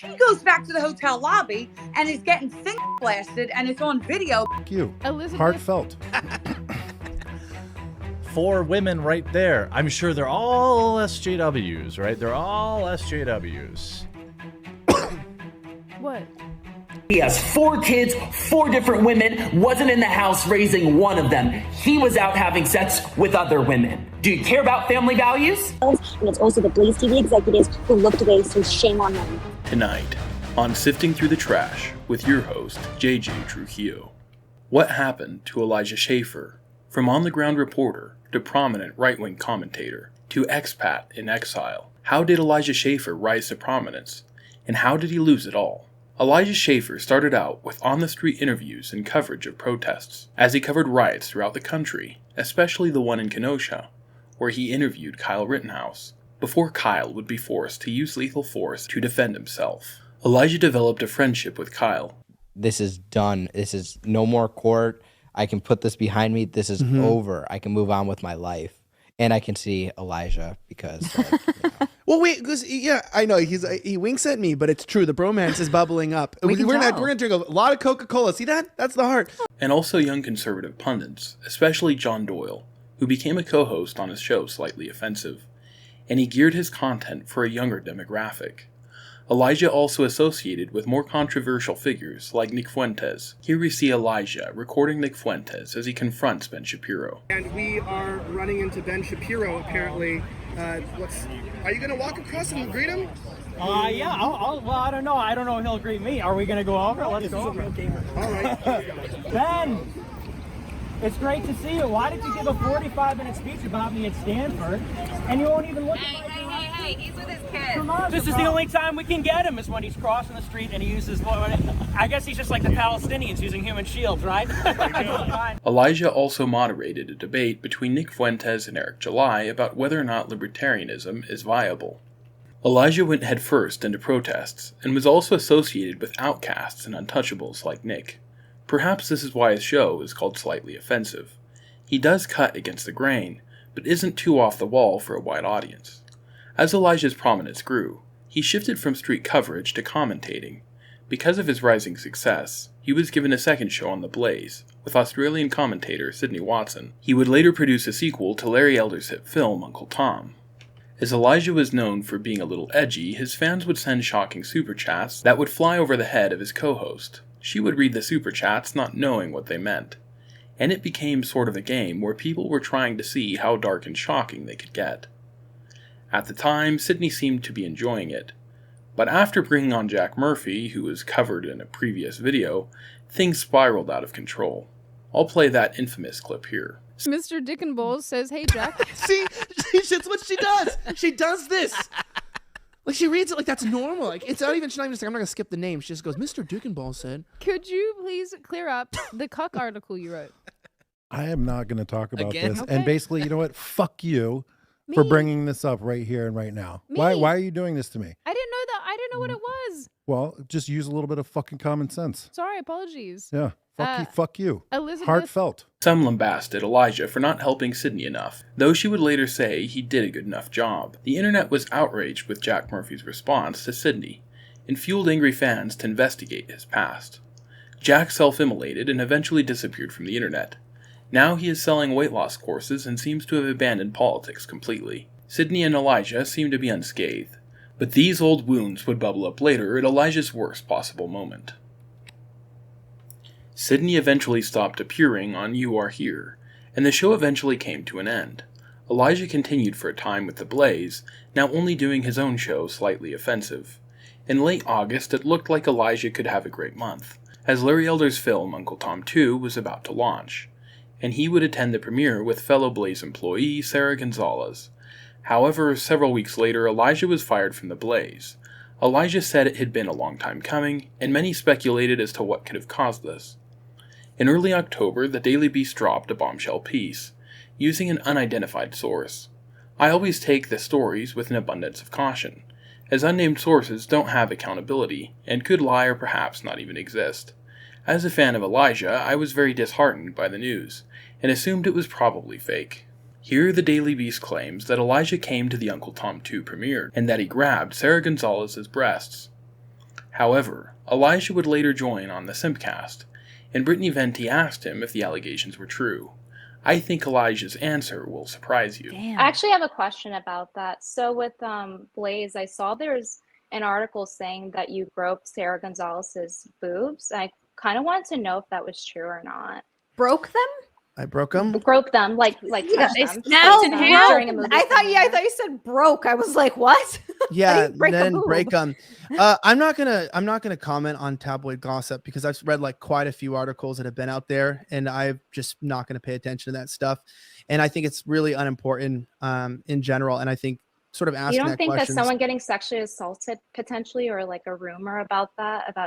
He goes back to the hotel lobby and is getting finger blasted, and it's on video. You. Elizabeth. Heartfelt. 4 women right there. I'm sure they're all SJWs, right? They're all SJWs. What? He has 4 kids, 4 different women, wasn't in the house raising one of them. He was out having sex with other women. Do you care about family values? And it's also the Blaze TV executives who looked away, so shame on them. Tonight, on Sifting Through the Trash, with your host, JJ Trujillo. What happened to Elijah Schaefer? From on-the-ground reporter to prominent right-wing commentator to expat in exile. How did Elijah Schaefer rise to prominence? And how did he lose it all? Elijah Schaefer started out with on-the-street interviews and coverage of protests, as he covered riots throughout the country, especially the one in Kenosha, where he interviewed Kyle Rittenhouse, before Kyle would be forced to use lethal force to defend himself. Elijah developed a friendship with Kyle. This is done. This is no more court. I can put this behind me. This is over. I can move on with my life. And I can see Elijah because, like, you know. Well, wait, because I know he winks at me, but it's true. The bromance is bubbling up. We're gonna drink a lot of Coca-Cola. See that? That's the heart. And also young conservative pundits, especially John Doyle, who became a co-host on his show Slightly Offensive, and he geared his content for a younger demographic. Elijah also associated with more controversial figures like Nick Fuentes. Here we see Elijah recording Nick Fuentes as he confronts Ben Shapiro. And we are running into Ben Shapiro, apparently. Are you going to walk across and greet him? Yeah, well, I don't know. I don't know if he'll greet me. Are we going to go over? Let's go over. All right. Ben, it's great to see you. Why did you give a 45-minute speech about me at Stanford, and you won't even look at my Hey, he's with his kids. This is the only time we can get him is when he's crossing the street and he uses, I guess he's just like the Palestinians using human shields, right? Elijah also moderated a debate between Nick Fuentes and Eric July about whether or not libertarianism is viable. Elijah went headfirst into protests and was also associated with outcasts and untouchables like Nick. Perhaps this is why his show is called Slightly Offensive. He does cut against the grain, but isn't too off the wall for a wide audience. As Elijah's prominence grew, he shifted from street coverage to commentating. Because of his rising success, he was given a second show on The Blaze, with Australian commentator Sydney Watson. He would later produce a sequel to Larry Elder's hit film Uncle Tom. As Elijah was known for being a little edgy, his fans would send shocking super chats that would fly over the head of his co-host. She would read the super chats not knowing what they meant. And it became sort of a game where people were trying to see how dark and shocking they could get. At the time, Sydney seemed to be enjoying it, but after bringing on Jack Murphy, who was covered in a previous video, things spiraled out of control. I'll play that infamous clip here. Mr. Dickenbowles says, "Hey, Jack." See, that's what she does. She does this. Like, she reads it like that's normal. Like, it's not even, she's not even saying, I'm not going to skip the name. She just goes, Mr. Dickenball said. Could you please clear up the cuck article you wrote? I am not going to talk about this. Okay. And basically, you know what? Fuck you for bringing this up right here and right now. Why are you doing this to me? I didn't know that. I didn't know what it was. Well, just use a little bit of fucking common sense. Sorry, apologies. Yeah. Fuck you. Elizabeth. Heartfelt. Some lambasted Elijah for not helping Sydney enough, though she would later say he did a good enough job. The internet was outraged with Jack Murphy's response to Sydney, and fueled angry fans to investigate his past. Jack self-immolated and eventually disappeared from the internet. Now he is selling weight loss courses and seems to have abandoned politics completely. Sydney and Elijah seem to be unscathed, but these old wounds would bubble up later at Elijah's worst possible moment. Sydney eventually stopped appearing on You Are Here, and the show eventually came to an end. Elijah continued for a time with The Blaze, now only doing his own show Slightly Offensive. In late August, it looked like Elijah could have a great month, as Larry Elder's film Uncle Tom 2 was about to launch, and he would attend the premiere with fellow Blaze employee Sarah Gonzalez. However, several weeks later, Elijah was fired from The Blaze. Elijah said it had been a long time coming, and many speculated as to what could have caused this. In early October, the Daily Beast dropped a bombshell piece, using an unidentified source. I always take the stories with an abundance of caution, as unnamed sources don't have accountability, and could lie or perhaps not even exist. As a fan of Elijah, I was very disheartened by the news, and assumed it was probably fake. Here the Daily Beast claims that Elijah came to the Uncle Tom 2 premiere, and that he grabbed Sarah Gonzalez's breasts. However, Elijah would later join on the Simpcast, and Brittany Venti asked him if the allegations were true. I think Elijah's answer will surprise you. I actually have a question about that. So with Blaze, I saw there's an article saying that you broke Sarah Gonzalez's boobs. I kind of wanted to know if that was true or not. Broke them? I broke them. Broke them, like Yeah, touched they them. snapped in Touched them half. during a movie. I thought you said broke. I was like, what? Yeah, break a then boob? break them. I'm not gonna comment on tabloid gossip because I've read like quite a few articles that have been out there, and I'm just not gonna pay attention to that stuff. And I think it's really unimportant in general. And I think sort of asking You don't that think question. that someone getting sexually assaulted potentially, or like a rumor about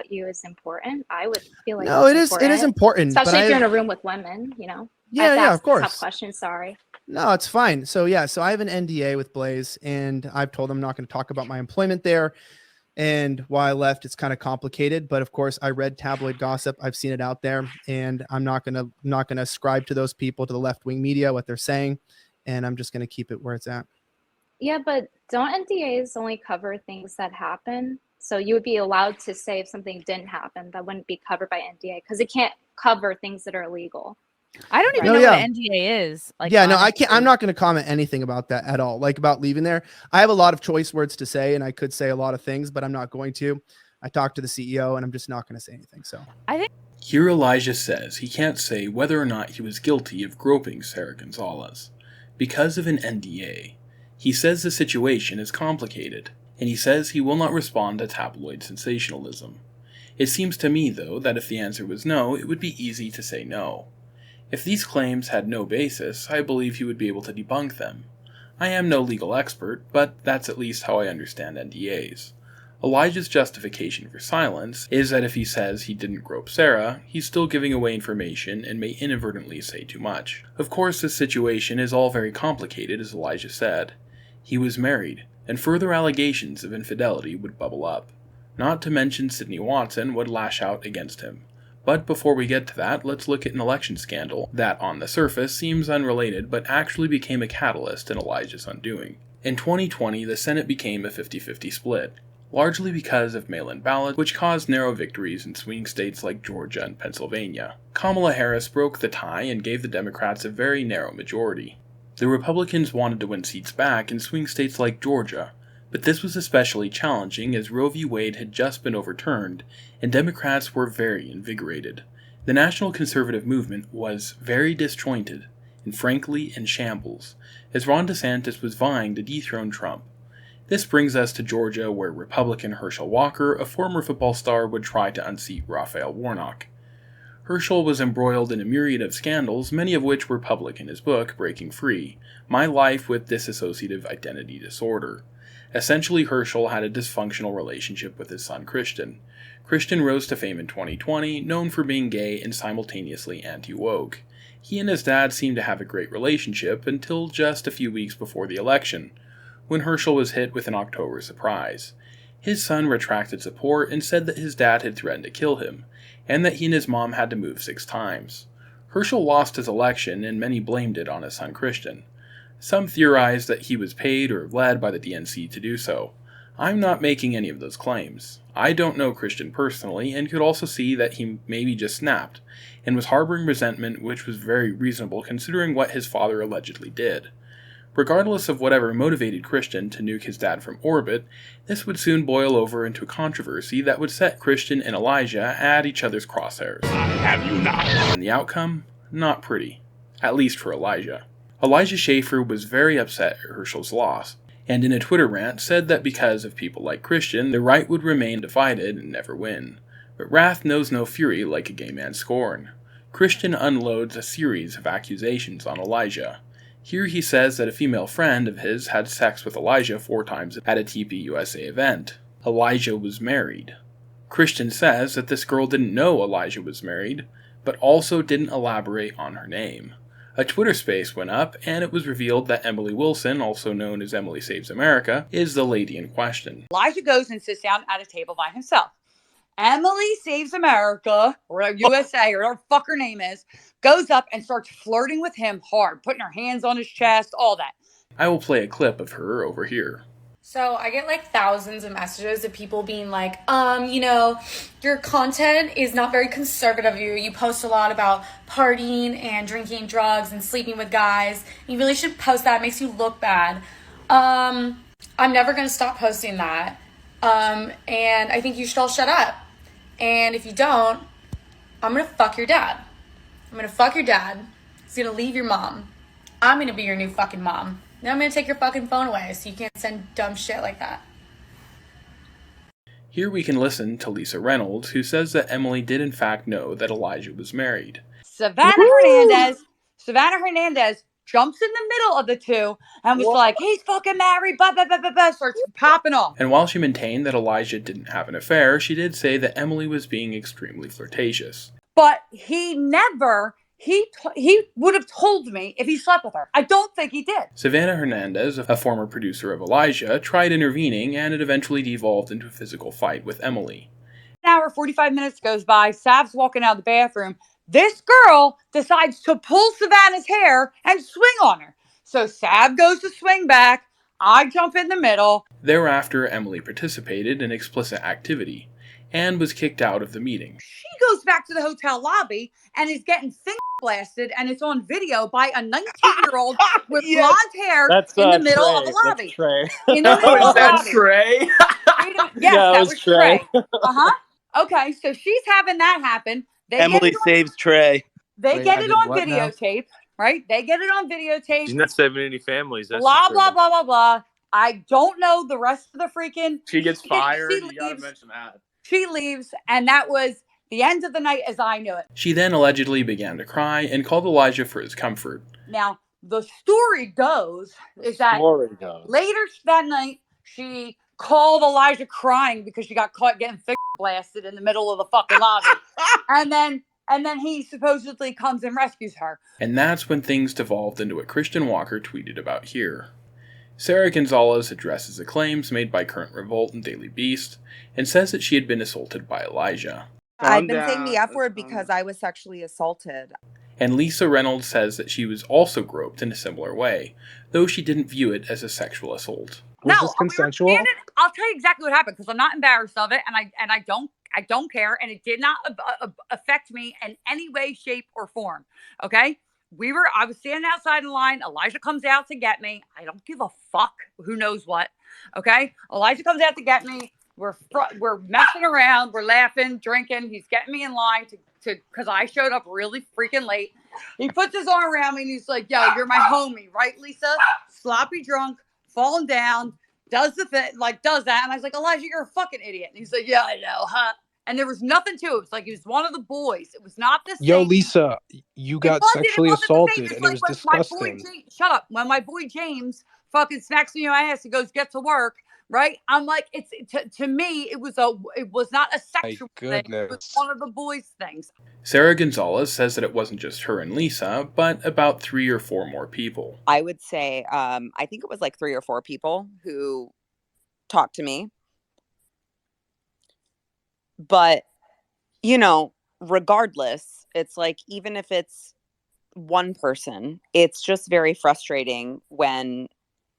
you is important? I would feel like No, it is important, especially but if you're in a room with women. I have to ask of course. Tough question. Sorry. No, it's fine. So I have an NDA with Blaze, and I've told them I'm not going to talk about my employment there and why I left. It's kind of complicated, but of course I read tabloid gossip. I've seen it out there, and I'm not going to ascribe to those people, to the left-wing media, what they're saying, and I'm just going to keep it where it's at. Yeah, but don't NDAs only cover things that happen? So you would be allowed to say if something didn't happen that wouldn't be covered by NDA because it can't cover things that are illegal. I don't even know what an NDA is. I can't. I'm not going to comment anything about that at all. Like about leaving there. I have a lot of choice words to say, and I could say a lot of things, but I'm not going to. I talked to the CEO, and I'm just not going to say anything. So Here Elijah says he can't say whether or not he was guilty of groping Sarah Gonzalez because of an NDA. He says the situation is complicated, and he says he will not respond to tabloid sensationalism. It seems to me, though, that if the answer was no, it would be easy to say no. If these claims had no basis, I believe he would be able to debunk them. I am no legal expert, but that's at least how I understand NDAs. Elijah's justification for silence is that if he says he didn't grope Sarah, he's still giving away information and may inadvertently say too much. Of course, this situation is all very complicated, as Elijah said. He was married, and further allegations of infidelity would bubble up. Not to mention Sydney Watson would lash out against him. But before we get to that, let's look at an election scandal that, on the surface, seems unrelated but actually became a catalyst in Elijah's undoing. In 2020, the Senate became a 50-50 split, largely because of mail-in ballots, which caused narrow victories in swing states like Georgia and Pennsylvania. Kamala Harris broke the tie and gave the Democrats a very narrow majority. The Republicans wanted to win seats back in swing states like Georgia, but this was especially challenging as Roe v. Wade had just been overturned, and Democrats were very invigorated. The national conservative movement was very disjointed, and frankly in shambles, as Ron DeSantis was vying to dethrone Trump. This brings us to Georgia, where Republican Herschel Walker, a former football star, would try to unseat Raphael Warnock. Herschel was embroiled in a myriad of scandals, many of which were public in his book, Breaking Free, My Life with Dissociative Identity Disorder. Essentially, Herschel had a dysfunctional relationship with his son Christian. Christian rose to fame in 2020, known for being gay and simultaneously anti-woke. He and his dad seemed to have a great relationship until just a few weeks before the election, when Herschel was hit with an October surprise. His son retracted support and said that his dad had threatened to kill him, and that he and his mom had to move 6 times. Herschel lost his election, and many blamed it on his son Christian. Some theorized that he was paid or led by the DNC to do so. I'm not making any of those claims. I don't know Christian personally, and could also see that he maybe just snapped, and was harboring resentment, which was very reasonable considering what his father allegedly did. Regardless of whatever motivated Christian to nuke his dad from orbit, this would soon boil over into a controversy that would set Christian and Elijah at each other's crosshairs. Have you not? And the outcome? Not pretty. At least for Elijah. Elijah Schaefer was very upset at Herschel's loss, and in a Twitter rant said that because of people like Christian, the right would remain divided and never win. But wrath knows no fury like a gay man's scorn. Christian unloads a series of accusations on Elijah. Here he says that a female friend of his had sex with Elijah 4 times at a TPUSA event. Elijah was married. Christian says that this girl didn't know Elijah was married, but also didn't elaborate on her name. A Twitter space went up, and it was revealed that Emily Wilson, also known as Emily Saves America, is the lady in question. Elijah goes and sits down at a table by himself. Emily Saves America, or USA, or whatever the fuck her name is, goes up and starts flirting with him hard, putting her hands on his chest, all that. I will play a clip of her over here. So I get like thousands of messages of people being like, your content is not very conservative of you. You post a lot about partying and drinking drugs and sleeping with guys. You really should post that. It makes you look bad. I'm never going to stop posting that. And I think you should all shut up. And if you don't, I'm going to fuck your dad. I'm going to fuck your dad. He's going to leave your mom. I'm going to be your new fucking mom. Now I'm going to take your fucking phone away so you can't send dumb shit like that. Here we can listen to Lisa Reynolds, who says that Emily did in fact know that Elijah was married. Savannah Hernandez jumps in the middle of the two and was like, he's fucking married, starts popping off. And while she maintained that Elijah didn't have an affair, she did say that Emily was being extremely flirtatious. But he would have told me if he slept with her. I don't think he did. Savannah Hernandez, a former producer of Elijah, tried intervening, and it eventually devolved into a physical fight with Emily. An hour, 45 minutes goes by. Sav's walking out of the bathroom. This girl decides to pull Savannah's hair and swing on her. So Sav goes to swing back. I jump in the middle. Thereafter, Emily participated in explicit activity and was kicked out of the meeting. She goes back to the hotel lobby and is getting finger blasted, and it's on video by a 19-year-old with blonde hair in the middle of the lobby. That's Trey. In the middle of the lobby. Trey? Yes, Yeah, that was was Trey. Trey. Okay, so she's having that happen. Emily saves Trey. They get it on videotape, right? They get it on videotape. She's not saving any families. That's Blah, the blah, truth. blah, blah, blah. I don't know the rest of the freaking... She gets fired. She You gotta leaves. mention that. She leaves, and that was the end of the night as I knew it. She then allegedly began to cry and called Elijah for his comfort. Now, the story goes is that later that night, she called Elijah crying because she got caught getting finger blasted in the middle of the fucking lobby. and then he supposedly comes and rescues her. And that's when things devolved into what Christian Walker tweeted about here. Sarah Gonzalez addresses the claims made by Current Revolt and Daily Beast and says that she had been assaulted by Elijah. I've been saying the F word because I was sexually assaulted. And Lisa Reynolds says that she was also groped in a similar way, though she didn't view it as a sexual assault. Was this consensual? I'll tell you exactly what happened because I'm not embarrassed of it, and I don't care, and it did not affect me in any way, shape, or form. Okay. I was standing outside in line. Elijah comes out to get me. I don't give a fuck who knows what. Okay. Elijah comes out to get me. We're messing around. We're laughing, drinking. He's getting me in line because I showed up really freaking late. He puts his arm around me and he's like, yo, you're my homie, right, Lisa? Sloppy drunk, falling down, does the thing, does that. And I was like, Elijah, you're a fucking idiot. And he's like, yeah, I know, huh? And there was nothing to it. It was like he was one of the boys. It was not the same. Yo, Lisa, you got sexually assaulted, and it was disgusting. Shut up. When my boy James fucking smacks me in my ass and goes, get to work, right? I'm like, it's to me, it was not a sexual thing. It was one of the boys' things. Sarah Gonzalez says that it wasn't just her and Lisa, but about 3 or 4 more people. I would say, I think it was like 3 or 4 people who talked to me. But, regardless, it's like, even if it's one person, it's just very frustrating when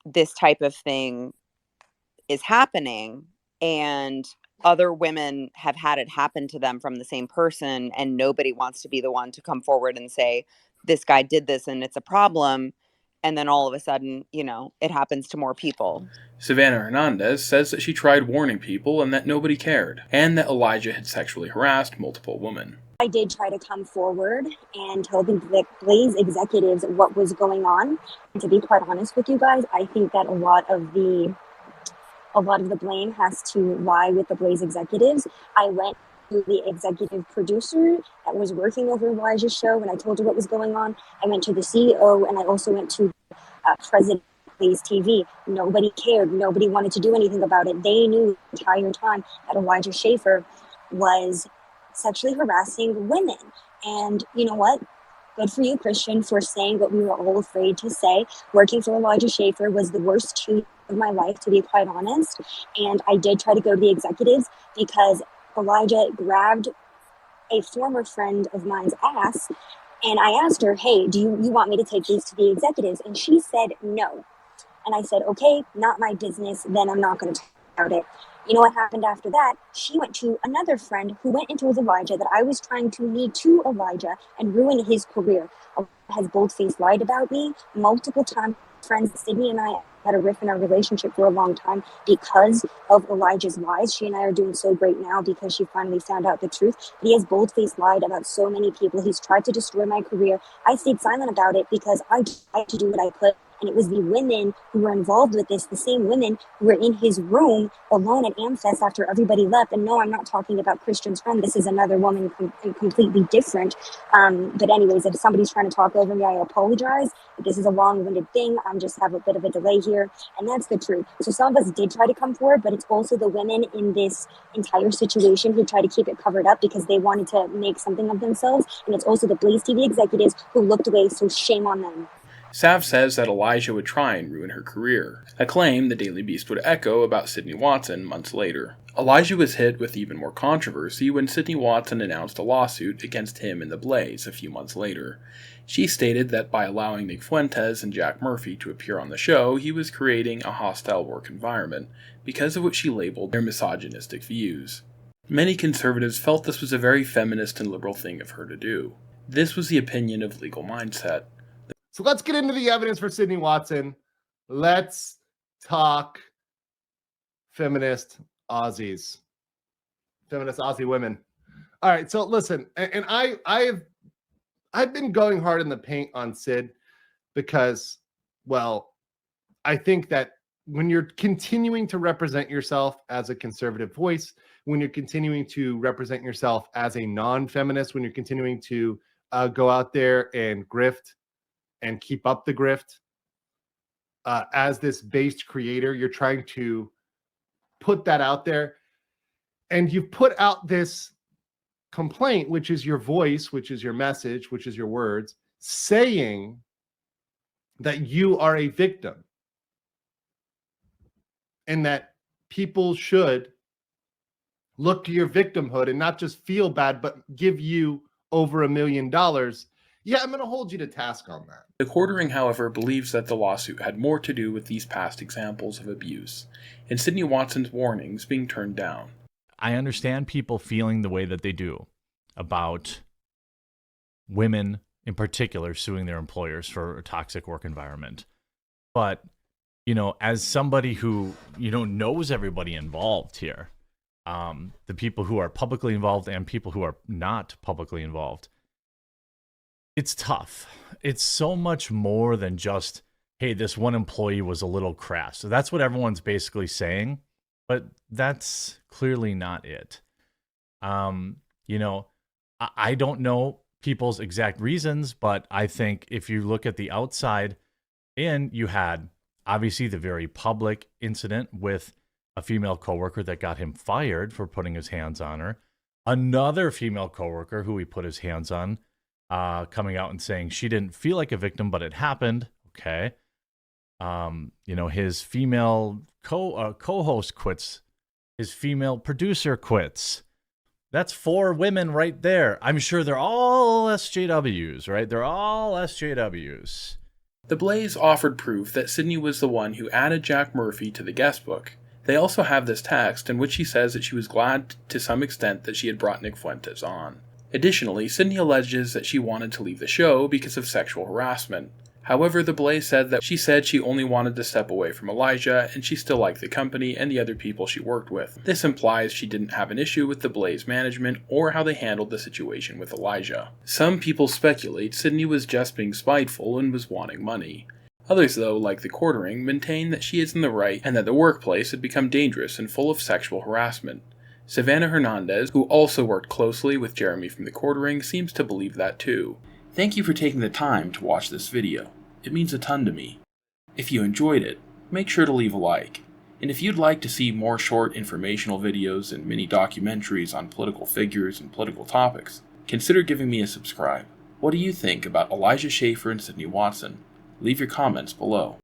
this type of thing is happening and other women have had it happen to them from the same person, and nobody wants to be the one to come forward and say, this guy did this and it's a problem. And then all of a sudden, it happens to more people. Savannah Hernandez says that she tried warning people and that nobody cared, and that Elijah had sexually harassed multiple women. I did try to come forward and tell the Blaze executives what was going on. And to be quite honest with you guys, I think that a lot of the blame has to lie with the Blaze executives. I went to the executive producer that was working over Elijah's show and I told her what was going on. I went to the CEO and I also went to President of Blaze TV. Nobody cared. Nobody wanted to do anything about it. They knew the entire time that Elijah Schaefer was sexually harassing women. And you know what? Good for you, Christian, for saying what we were all afraid to say. Working for Elijah Schaefer was the worst 2 years of my life, to be quite honest. And I did try to go to the executives because Elijah grabbed a former friend of mine's ass. And I asked her, hey, do you want me to take these to the executives? And she said no. And I said, okay, not my business, then I'm not going to talk about it. You know what happened after that? She went to another friend who went into with Elijah that I was trying to lead to Elijah and ruin his career. Elijah has bold-faced lied about me multiple times. Friends, Sydney and I had a riff in our relationship for a long time because of Elijah's lies. She and I are doing so great now because she finally found out the truth. But he has bold-faced lied about so many people. He's tried to destroy my career. I stayed silent about it because I tried to do what I could. And it was the women who were involved with this, the same women who were in his room alone at Amfest after everybody left. And no, I'm not talking about Christian's friend. This is another woman completely different. But anyways, if somebody's trying to talk over me, I apologize. But this is a long-winded thing. I'm just have a bit of a delay here. And that's the truth. So some of us did try to come forward, but it's also the women in this entire situation who tried to keep it covered up because they wanted to make something of themselves. And it's also the Blaze TV executives who looked away. So shame on them. Sav says that Elijah would try and ruin her career, a claim the Daily Beast would echo about Sydney Watson months later. Elijah was hit with even more controversy when Sydney Watson announced a lawsuit against him and the Blaze a few months later. She stated that by allowing Nick Fuentes and Jack Murphy to appear on the show, he was creating a hostile work environment because of what she labeled their misogynistic views. Many conservatives felt this was a very feminist and liberal thing of her to do. This was the opinion of Legal Mindset. So let's get into the evidence for Sydney Watson. Let's talk feminist Aussies, feminist Aussie women. All right, so listen, and I've been going hard in the paint on Sid because, well, I think that when you're continuing to represent yourself as a conservative voice, when you're continuing to represent yourself as a non-feminist, when you're continuing to go out there and grift and keep up the grift, as this based creator, you're trying to put that out there. And you've put out this complaint, which is your voice, which is your message, which is your words, saying that you are a victim and that people should look to your victimhood and not just feel bad, but give you over $1 million. Yeah, I'm going to hold you to task on that. The Quartering, however, believes that the lawsuit had more to do with these past examples of abuse, and Sydney Watson's warnings being turned down. I understand people feeling the way that they do about women in particular suing their employers for a toxic work environment. But, you know, as somebody who, you know, knows everybody involved here, the people who are publicly involved and people who are not publicly involved, it's tough. It's so much more than just, hey, this one employee was a little crass. So that's what everyone's basically saying, but that's clearly not it. You know, I don't know people's exact reasons, but I think if you look at the outside, and you had obviously the very public incident with a female coworker that got him fired for putting his hands on her, another female coworker who he put his hands on, coming out and saying she didn't feel like a victim, but it happened. Okay. You know, his female co-host quits. His female producer quits. That's 4 women right there. I'm sure they're all SJWs, right? They're all SJWs. The Blaze offered proof that Sydney was the one who added Jack Murphy to the guest book. They also have this text in which she says that she was glad to some extent that she had brought Nick Fuentes on. Additionally, Sydney alleges that she wanted to leave the show because of sexual harassment. However, the Blaze said that she only wanted to step away from Elijah and she still liked the company and the other people she worked with. This implies she didn't have an issue with the Blaze management or how they handled the situation with Elijah. Some people speculate Sydney was just being spiteful and was wanting money. Others, though, like the Quartering, maintain that she is in the right and that the workplace had become dangerous and full of sexual harassment. Savannah Hernandez, who also worked closely with Jeremy from the Quartering, seems to believe that too. Thank you for taking the time to watch this video. It means a ton to me. If you enjoyed it, make sure to leave a like. And if you'd like to see more short informational videos and mini documentaries on political figures and political topics, consider giving me a subscribe. What do you think about Elijah Schaefer and Sydney Watson? Leave your comments below.